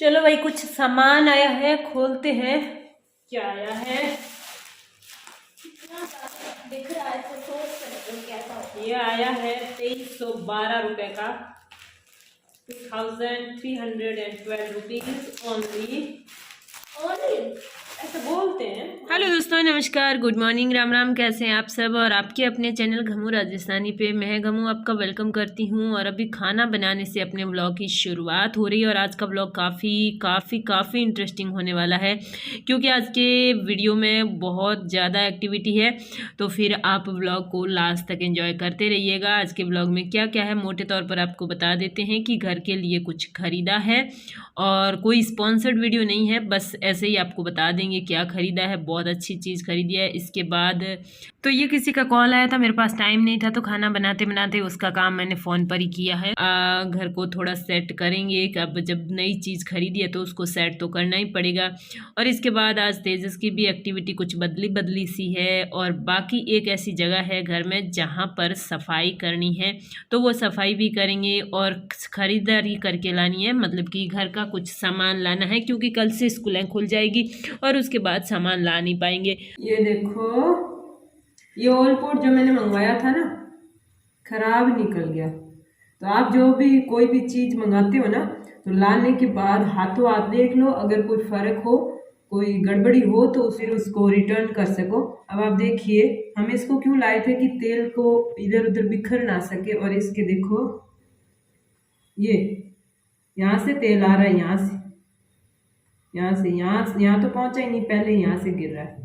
चलो भाई कुछ सामान आया है, खोलते हैं क्या आया है। दिख रहा है तो सोच सकते हो कैसा होगा। ये आया है 2312 रुपए का, 2312 रुपीज ओनली। ऐसे बोलते हैं। हेलो दोस्तों, नमस्कार, गुड मॉर्निंग, राम राम। कैसे हैं आप सब? और आपके अपने चैनल घमू राजस्थानी पे मैं घमू आपका वेलकम करती हूँ। और अभी खाना बनाने से अपने ब्लॉग की शुरुआत हो रही है। और आज का ब्लॉग काफ़ी इंटरेस्टिंग होने वाला है, क्योंकि आज के वीडियो में बहुत ज़्यादा एक्टिविटी है। तो फिर आप ब्लॉग को लास्ट तक एंजॉय करते रहिएगा। आज के ब्लॉग में क्या क्या है मोटे तौर पर आपको बता देते हैं कि घर के लिए कुछ खरीदा है, और कोई स्पॉन्सर्ड वीडियो नहीं है, बस ऐसे ही आपको बता देंगे क्या खरीदा है। बहुत अच्छी चीज़ खरीदी है। इसके बाद तो ये किसी का कॉल आया था, मेरे पास टाइम नहीं था, तो खाना बनाते बनाते उसका काम मैंने फ़ोन पर ही किया है। घर को थोड़ा सेट करेंगे, अब जब नई चीज़ खरीदी है तो उसको सेट तो करना ही पड़ेगा। और इसके बाद आज तेजस की भी एक्टिविटी कुछ बदली सी है। और बाकी एक ऐसी जगह है घर में जहाँ पर सफाई करनी है, तो वो सफाई भी करेंगे। और ख़रीदारी करके लानी है, मतलब कि घर का कुछ सामान लाना है, क्योंकि कल से स्कूलें खुल जाएगी और उसके बाद सामान ला नहीं पाएंगे। ये देखो, ये ऑलपोर्ट जो मैंने मंगवाया था ना, खराब निकल गया। तो आप जो भी कोई भी चीज़ मंगाते हो ना, तो लाने के बाद हाथों हाथ देख लो, अगर कोई फ़र्क हो, कोई गड़बड़ी हो, तो फिर उसको रिटर्न कर सको। अब आप देखिए, हम इसको क्यों लाए थे कि तेल को इधर उधर बिखर ना सके। और इसके देखो, ये यहाँ से तेल आ रहा है, यहाँ तो पहुँचा ही नहीं, पहले यहाँ से गिर रहा है।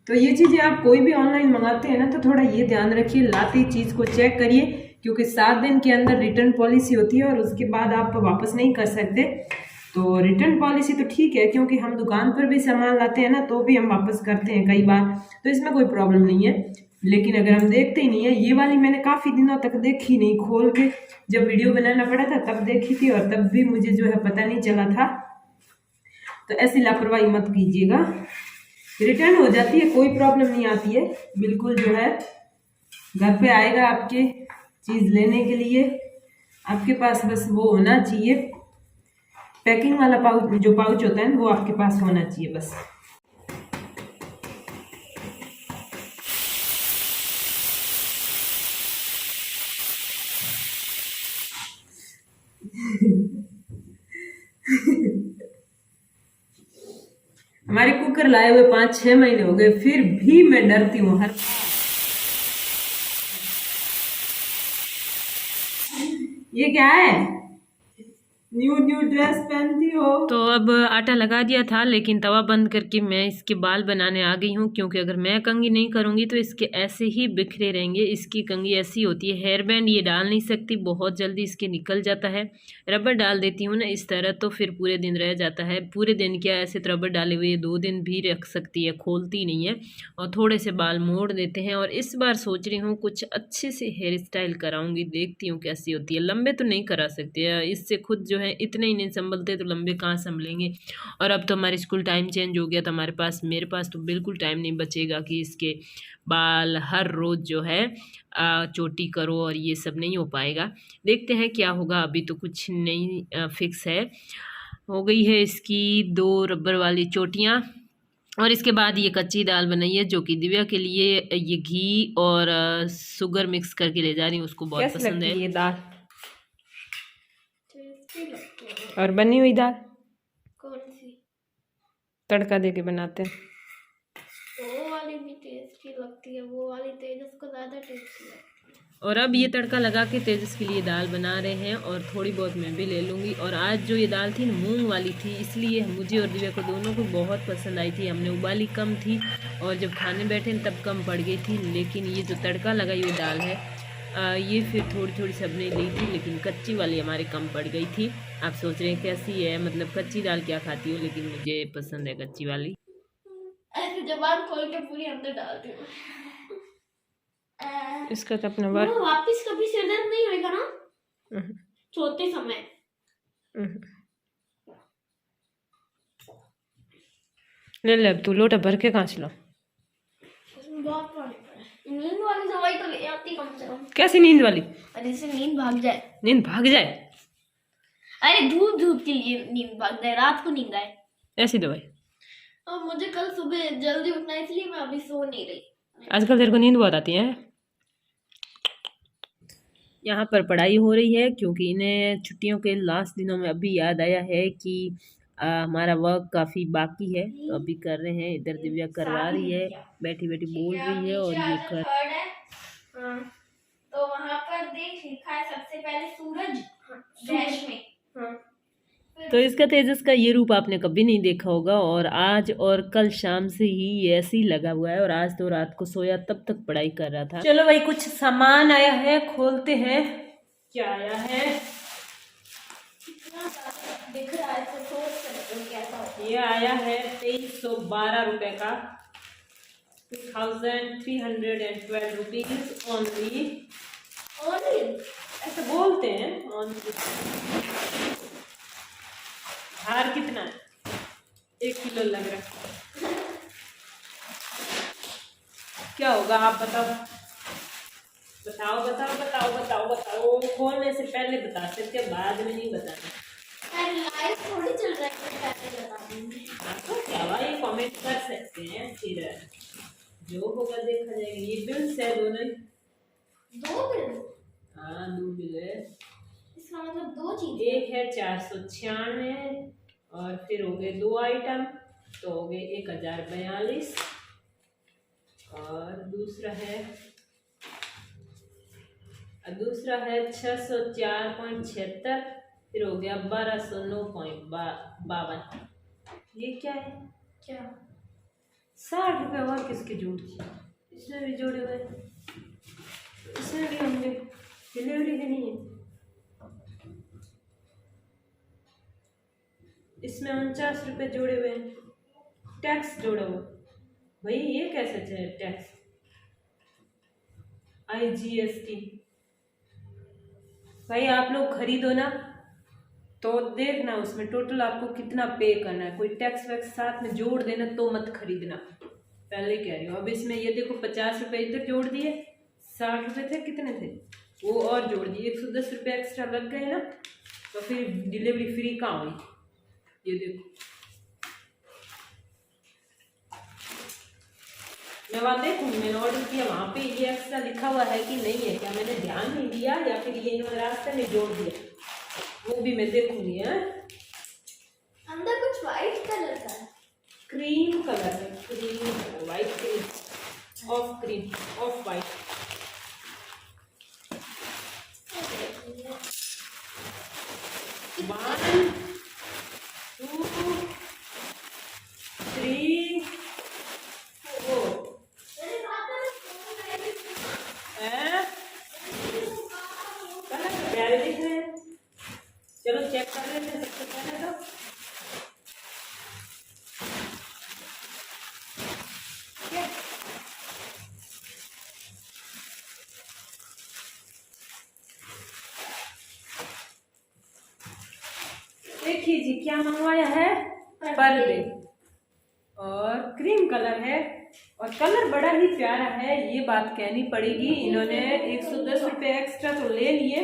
तो ये चीज़ें आप कोई भी ऑनलाइन मंगाते हैं ना, तो थोड़ा ये ध्यान रखिए, लाते ही चीज़ को चेक करिए, क्योंकि 7 दिन के अंदर रिटर्न पॉलिसी होती है और उसके बाद आप वापस नहीं कर सकते। तो रिटर्न पॉलिसी तो ठीक है, क्योंकि हम दुकान पर भी सामान लाते हैं ना, तो भी हम वापस करते हैं कई बार, तो इसमें कोई प्रॉब्लम नहीं है। लेकिन अगर हम देखते ही नहीं है, ये वाली मैंने काफ़ी दिनों तक देखी नहीं, खोल के जब वीडियो बनाना पड़ा था तब देखी थी, और तब भी मुझे जो है पता नहीं चला था। तो ऐसी लापरवाही मत कीजिएगा, रिटर्न हो जाती है, कोई प्रॉब्लम नहीं आती है। बिल्कुल जो है घर पे आएगा आपके चीज़ लेने के लिए, आपके पास बस वो होना चाहिए, पैकिंग वाला पाउच, जो पाउच होता है ना, वो आपके पास होना चाहिए बस। हमारे कुकर लाए हुए 5-6 महीने हो गए, फिर भी मैं डरती हूँ हर। ये क्या है? न्यू ड्रेस पहनती हो? तो अब आटा लगा दिया था, लेकिन तवा बंद करके मैं इसके बाल बनाने आ गई हूँ, क्योंकि अगर मैं कंघी नहीं करूँगी तो इसके ऐसे ही बिखरे रहेंगे। इसकी कंघी ऐसी होती है, हेयर बैंड ये डाल नहीं सकती, बहुत जल्दी इसके निकल जाता है। रबर डाल देती हूँ ना इस तरह, तो फिर पूरे दिन रह जाता है। पूरे दिन क्या, ऐसे तो रबर डाले हुए 2 दिन भी रख सकती है, खोलती नहीं है। और थोड़े से बाल मोड़ देते हैं। और इस बार सोच रही हूँ कुछ अच्छे से हेयर स्टाइल कराऊंगी, देखती हूँ कैसी होती है। लंबे तो नहीं करा सकती है, इससे खुद जो है इतने ही नहीं संभलते, तो लंबे कहाँ संभलेंगे। और अब तो हमारे स्कूल टाइम चेंज हो गया, तो मेरे पास तो बिल्कुल टाइम नहीं बचेगा कि इसके बाल हर रोज़ जो है चोटी करो, और ये सब नहीं हो पाएगा। देखते हैं क्या होगा, अभी तो कुछ नहीं फिक्स है। हो गई है इसकी 2 रबर वाली चोटियाँ। और इसके बाद ये कच्ची दाल बनाई है, जो कि दिव्या के लिए ये घी और शुगर मिक्स करके ले जा रही हूँ, उसको बहुत पसंद है ये दाल। और बनी हुई दाल कौन सी? तड़का देके बनाते हैं, वो वाली भी टेस्टी लगती है, वो वाली तेजस को ज़्यादा टेस्टी लगती है। और अब ये तड़का लगा के तेजस के लिए दाल बना रहे हैं, और थोड़ी बहुत मैं भी ले लूँगी। और आज जो ये दाल थी मूंग वाली थी, इसलिए मुझे और दिव्या को दोनों को बहुत पसंद आई थी। हमने उबाली कम थी, और जब खाने बैठे तब कम पड़ गई थी। लेकिन ये जो तड़का लगाई हुई दाल है, ये फिर थोड़ी सबने ली थी, लेकिन कच्ची वाली हमारे कम पड़ गई थी। आप सोच रहे हैं कैसी है, मतलब कच्ची दाल क्या खाती हो, लेकिन मुझे पसंद है कच्ची वाली। ऐसे जबान खोल के पूरी अंदर डालती हूँ। इसका तो अपना बार वापिस कभी सिर दर्द नहीं होएगा ना सोते समय। ले अब तू लोटा भर के कहाँ से लो। बहुत पानी पड़ा है। नींद वाली दवाई तो ले आती कम से कम। कैसी नींद वाली? अरे से नींद भाग जाए। नींद भाग जाए? अरे धूप धूप की नींद भागता है, रात को नींद आए। ऐसी दवाई। और मुझे कल सुबह जल्दी उठना है, इसलिए मैं अभी सो नहीं रही। आजकल तेरे को नींद बहुत आती है। यहाँ पर पढ़ाई हो रही है क्योंकि इन्हें छुट्टियों के लास्ट दिनों में अभी याद आया है कि हमारा वर्क काफ़ी बाकी है, तो अभी कर रहे हैं। इधर दिव्या करवा रही है, बैठी बैठी बोल रही है और ये कर। हाँ, तो वहाँ पर देख लिखा है सबसे पहले सूरज डैश में। हाँ। तो इसका तेजस का ये रूप आपने कभी नहीं देखा होगा, और आज और कल शाम से ही ये ऐसे ही लगा हुआ है, और आज तो रात को सोया तब तक पढ़ाई कर रहा था। चलो भाई, कुछ सामान आया है, खोलते हैं क्या आया है। दिख रहा है तो सोच सकते हो कैसा होगा। ये आया है 2312 रुपए का, 2312 रुपीज ओनली। ऐसे बोलते हैं ओनली। भार कितना है? 1 किलो लग रहा है। क्या होगा आप बताओ, बताओ बताओ बताओ बताओ बताओ। खोलने से पहले बता सकते, बाद में नहीं बताना। लाइव थोड़ी चल रहा है, पहले बता दूंगी। तो क्या भाई, कमेंट कर सकते हैं, फिर जो होगा देखा जाएगा। ये बिल्स है दोनों, 2 बिल। हाँ 2 बिल है। इसका मतलब 2 चीज। एक है 496 और फिर हो गए 2 आइटम, तो हो गए 1042। और दूसरा है 604.76, फिर हो गया 1209.52। ये क्या है? क्या 60 रुपये और किसके जोड़ दिए? इसमें भी जोड़े हुए, इसमें भी हमने डिलीवरी देनी है। इसमें 49 रुपये जोड़े हुए हैं, टैक्स जोड़ा हुआ। भाई ये कैसे है टैक्स? IGST। भाई आप लोग खरीदो ना, तो देखना उसमें टोटल आपको कितना पे करना है। कोई टैक्स वैक्स साथ में जोड़ देना तो मत खरीदना, पहले कह रही हूँ। अब इसमें ये देखो 50 रुपये इधर जोड़ दिए, 60 रुपये थे, कितने थे वो और जोड़ दिए, 110 रुपये एक्स्ट्रा लग गए ना, तो फिर डिलीवरी फ्री कहाँ हुई? ये देखो, मैं वहाँ देखूँगी, मैंने ऑर्डर किया वहाँ पे ये एक्स्ट्रा लिखा हुआ है कि नहीं है, क्या मैंने ध्यान नहीं दिया या फिर ये इन्होंने रास्ते में जोड़ दिया, वो भी मैं देखूंगी। है अंदर कुछ वाइट कलर का है, क्रीम कलर है, cream white, cream of cream of white. One 2 3 4 प्यारे दिख रहे हैं। चलो चेक कर लेते हैं सबसे पहले तो। देखिए जी क्या मंगवाया है, पर्दे और क्रीम कलर है, और कलर बड़ा ही प्यारा है, ये बात कहनी पड़ेगी। इन्होंने 110 रुपये एक्स्ट्रा तो ले लिए,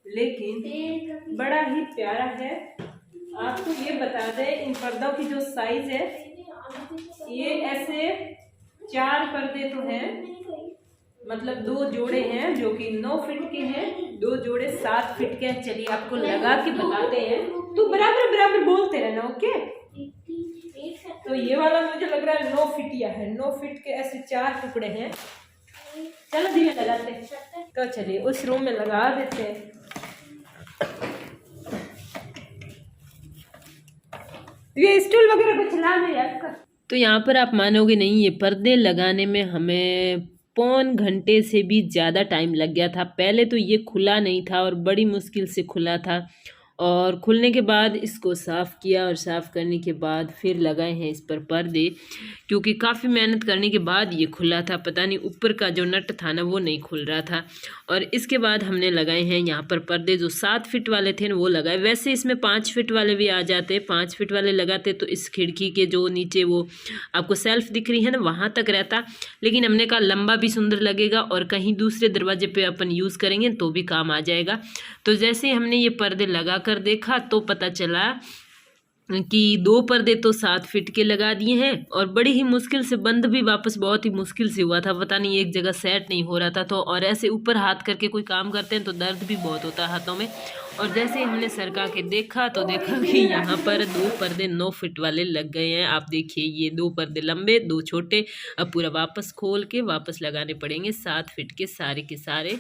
लेकिन बड़ा ही प्यारा है। आपको ये बता दें, इन पर्दों की जो साइज है, ये ऐसे 4 पर्दे तो हैं, मतलब 2 जोड़े हैं जो कि 9 फीट के हैं, 2 जोड़े 7 फीट के हैं। चलिए आपको लगा के बताते हैं, तो बराबर बराबर बोलते रहना, ओके। तो ये वाला मुझे लग रहा है 9 फीटिया है, 9 फीट के ऐसे 4 टुकड़े हैं। चलो धीरे लगाते हैं, तो चलिए उस रूम में लगा देते हैं। ये स्टूल वगैरह कुछ ला है आपका। तो यहाँ पर आप मानोगे नहीं, ये पर्दे लगाने में हमें 1.25 घंटे से भी ज़्यादा टाइम लग गया था। पहले तो ये खुला नहीं था और बड़ी मुश्किल से खुला था, और खुलने के बाद इसको साफ़ किया, और साफ़ करने के बाद फिर लगाए हैं इस पर पर्दे, क्योंकि काफ़ी मेहनत करने के बाद ये खुला था। पता नहीं ऊपर का जो नट था ना वो नहीं खुल रहा था। और इसके बाद हमने लगाए हैं यहाँ पर पर्दे, जो 7 फीट वाले थे ना वो लगाए। वैसे इसमें 5 फीट वाले भी आ जाते, 5 फीट वाले लगाते तो इस खिड़की के जो नीचे वो आपको सेल्फ दिख रही है ना वहाँ तक रहता, लेकिन हमने कहा लंबा भी सुंदर लगेगा और कहीं दूसरे दरवाजे पे अपन यूज़ करेंगे तो भी काम आ जाएगा। तो जैसे हमने ये पर्दे लगा लगाकर देखा तो पता चला कि 2 पर्दे तो 7 फीट के लगा दिए हैं और बड़ी ही मुश्किल से बंद भी वापस बहुत ही मुश्किल से हुआ था, पता नहीं एक जगह सेट नहीं हो रहा था। तो और ऐसे ऊपर हाथ करके कोई काम करते हैं तो दर्द भी बहुत होता है हाथों में। और जैसे ही हमने सरका के देखा तो देखा कि यहाँ पर 2 पर्दे 9 फीट वाले लग गए हैं। आप देखिए ये 2 पर्दे लंबे 2 छोटे, अब पूरा वापस खोल के वापस लगाने पड़ेंगे 7 फीट के सारे।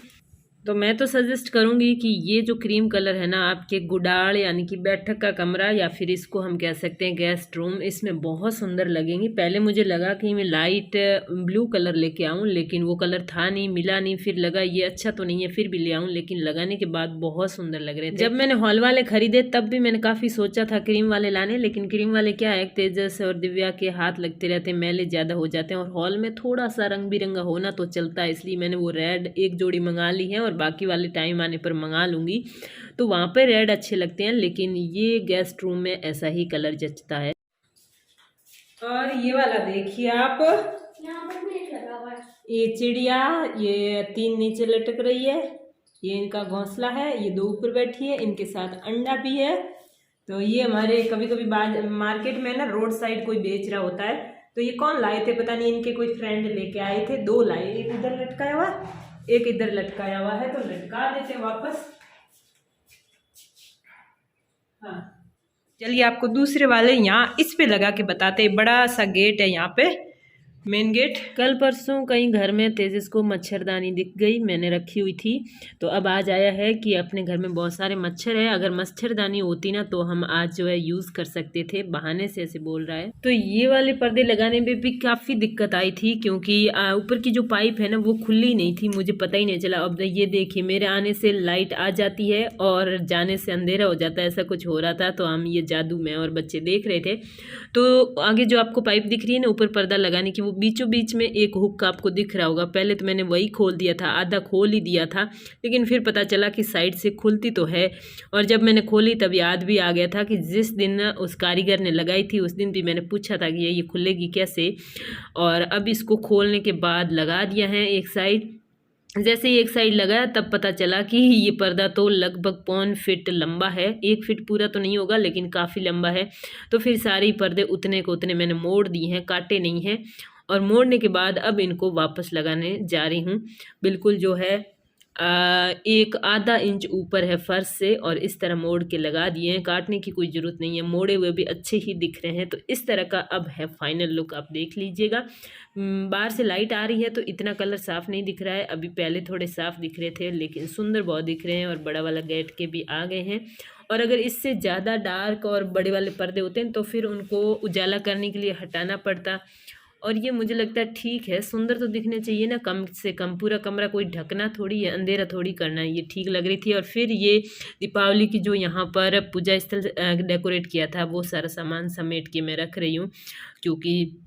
तो मैं तो सजेस्ट करूंगी कि ये जो क्रीम कलर है ना आपके गुडाल यानी कि बैठक का कमरा या फिर इसको हम कह सकते हैं गेस्ट रूम, इसमें बहुत सुंदर लगेंगी। पहले मुझे लगा कि मैं लाइट ब्लू कलर लेके आऊं, लेकिन वो कलर था नहीं, मिला नहीं। फिर लगा ये अच्छा तो नहीं है, फिर भी ले आऊं, लेकिन लगाने के बाद बहुत सुंदर लग रहे थे। जब मैंने हॉल वाले खरीदे तब भी मैंने काफ़ी सोचा था क्रीम वाले लाने, लेकिन क्रीम वाले क्या है तेजस और दिव्या के हाथ लगते रहते हैं, मैले ज़्यादा हो जाते हैं और हॉल में थोड़ा सा रंग बिरंगा होना तो चलता है, इसलिए मैंने वो रेड एक जोड़ी मंगा ली है और बाकी वाले टाइम आने पर मंगा लूँगी। तो वहाँ पे रेड अच्छे लगते हैं, लेकिन ये गेस्ट रूम में ऐसा ही कलर जचता है। और ये वाला देखिए आप, यहाँ पर भी एक लगा हुआ है। ये चिड़िया, ये 3 नीचे लटक रही है, ये इनका घोंसला है, ये 2 ऊपर बैठी है, इनके साथ अंडा भी है। तो ये हमारे कभी कभी मार्केट में ना रोड साइड कोई बेच रहा होता है, तो ये कौन लाए थे पता नहीं, इनके कोई फ्रेंड लेके आए थे। 2 लाए, एक इधर लटकाया हुआ एक इधर लटकाया हुआ है, तो लटका देते वापस। हाँ चलिए आपको दूसरे वाले यहाँ इस पे लगा के बताते हैं। बड़ा सा गेट है यहाँ पे, मेन गेट। कल परसों कहीं घर में तेजस को मच्छरदानी दिख गई, मैंने रखी हुई थी, तो अब आज आया है कि अपने घर में बहुत सारे मच्छर है, अगर मच्छरदानी होती ना तो हम आज जो है यूज़ कर सकते थे, बहाने से ऐसे बोल रहा है। तो ये वाले पर्दे लगाने में भी काफ़ी दिक्कत आई थी, क्योंकि ऊपर की जो पाइप है ना वो खुली नहीं थी, मुझे पता ही नहीं चला। अब ये देखिए मेरे आने से लाइट आ जाती है और जाने से अंधेरा हो जाता है, ऐसा कुछ हो रहा था। तो हम ये जादू मैं और बच्चे देख रहे थे। तो आगे जो आपको पाइप दिख रही है ना ऊपर पर्दा लगाने की, वो बीचों बीच में एक हुक आपको दिख रहा होगा। पहले तो मैंने वही खोल दिया था, आधा खोल ही दिया था, लेकिन फिर पता चला कि साइड से खुलती तो है। और जब मैंने खोली तब याद भी आ गया था कि जिस दिन उस कारीगर ने लगाई थी उस दिन भी मैंने पूछा था कि ये खुलेगी कैसे। और अब इसको खोलने के बाद लगा दिया है एक साइड। जैसे ही एक साइड लगाया तब पता चला कि ये पर्दा तो लगभग 1.25 फीट लंबा है, 1 फीट पूरा तो नहीं होगा लेकिन काफ़ी लंबा है। तो फिर सारे पर्दे उतने को उतने मैंने मोड़ दिए हैं, काटे नहीं हैं। और मोड़ने के बाद अब इनको वापस लगाने जा रही हूँ। बिल्कुल जो है एक आधा इंच ऊपर है फर्श से, और इस तरह मोड़ के लगा दिए हैं, काटने की कोई ज़रूरत नहीं है, मोड़े हुए भी अच्छे ही दिख रहे हैं। तो इस तरह का अब है फाइनल लुक, आप देख लीजिएगा। बाहर से लाइट आ रही है तो इतना कलर साफ़ नहीं दिख रहा है, अभी पहले थोड़े साफ़ दिख रहे थे, लेकिन सुंदर बहुत दिख रहे हैं। और बड़ा वाला गेट के भी आ गए हैं। और अगर इससे ज़्यादा डार्क और बड़े वाले पर्दे होते हैं तो फिर उनको उजाला करने के लिए हटाना पड़ता, और ये मुझे लगता है ठीक है, सुंदर तो दिखने चाहिए ना, कम से कम पूरा कमरा कोई ढकना थोड़ी है, अंधेरा थोड़ी करना है, ये ठीक लग रही थी। और फिर ये दीपावली की जो यहाँ पर पूजा स्थल डेकोरेट किया था वो सारा सामान समेट के मैं रख रही हूँ, क्योंकि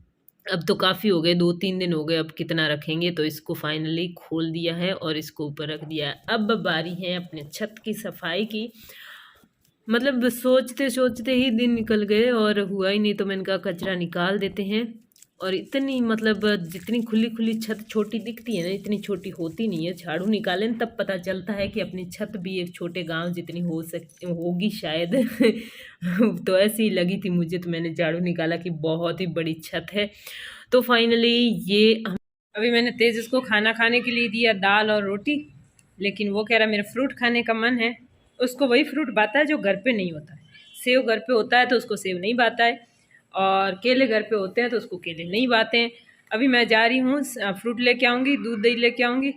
अब तो काफ़ी हो गए, 2-3 दिन हो गए, अब कितना रखेंगे। तो इसको फाइनली खोल दिया है और इसको ऊपर रख दिया है। अब बारी है अपने छत की सफाई की। मतलब सोचते सोचते ही दिन निकल गए और हुआ ही नहीं, तो मैंने कहा कचरा निकाल देते हैं। और इतनी मतलब जितनी खुली खुली छत छोटी दिखती है ना, इतनी छोटी होती नहीं है। झाड़ू निकालें तब पता चलता है कि अपनी छत भी एक छोटे गांव जितनी होगी शायद। तो ऐसी ही लगी थी मुझे, तो मैंने झाड़ू निकाला कि बहुत ही बड़ी छत है। तो फाइनली ये अभी मैंने तेजस को खाना खाने के लिए दिया दाल और रोटी, लेकिन वो कह रहा मेरा फ्रूट खाने का मन है। उसको वही फ्रूट भाता है जो घर पे नहीं होता है। सेव घर पे होता है तो उसको सेव नहीं भाता है, और केले घर पे होते हैं तो उसको केले नहीं भाते हैं। अभी मैं जा रही हूँ, फ्रूट लेके आऊँगी, दूध दही लेके आऊँगी।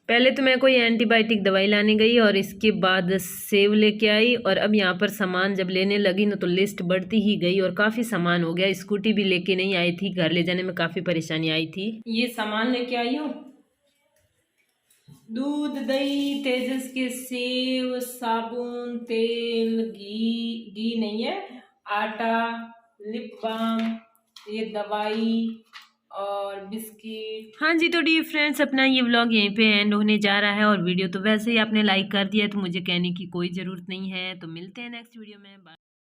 पहले तो मैं कोई एंटीबायोटिक दवाई लाने गई और इसके बाद सेव लेके आई। और अब यहाँ पर सामान जब लेने लगी ना तो लिस्ट बढ़ती ही गई और काफ़ी सामान हो गया। स्कूटी भी लेके नहीं आई थी, घर ले जाने में काफ़ी परेशानी आई थी। ये सामान लेके आई हूँ, दूध दही, तेजस के सेव, साबुन, तेल, घी नहीं है, आटा, लिप बाम, ये दवाई और बिस्किट। हाँ जी, तो डियर फ्रेंड्स अपना ये व्लॉग यहीं पे एंड होने जा रहा है। और वीडियो तो वैसे ही आपने लाइक कर दिया है तो मुझे कहने की कोई ज़रूरत नहीं है। तो मिलते हैं नेक्स्ट वीडियो में, बाय।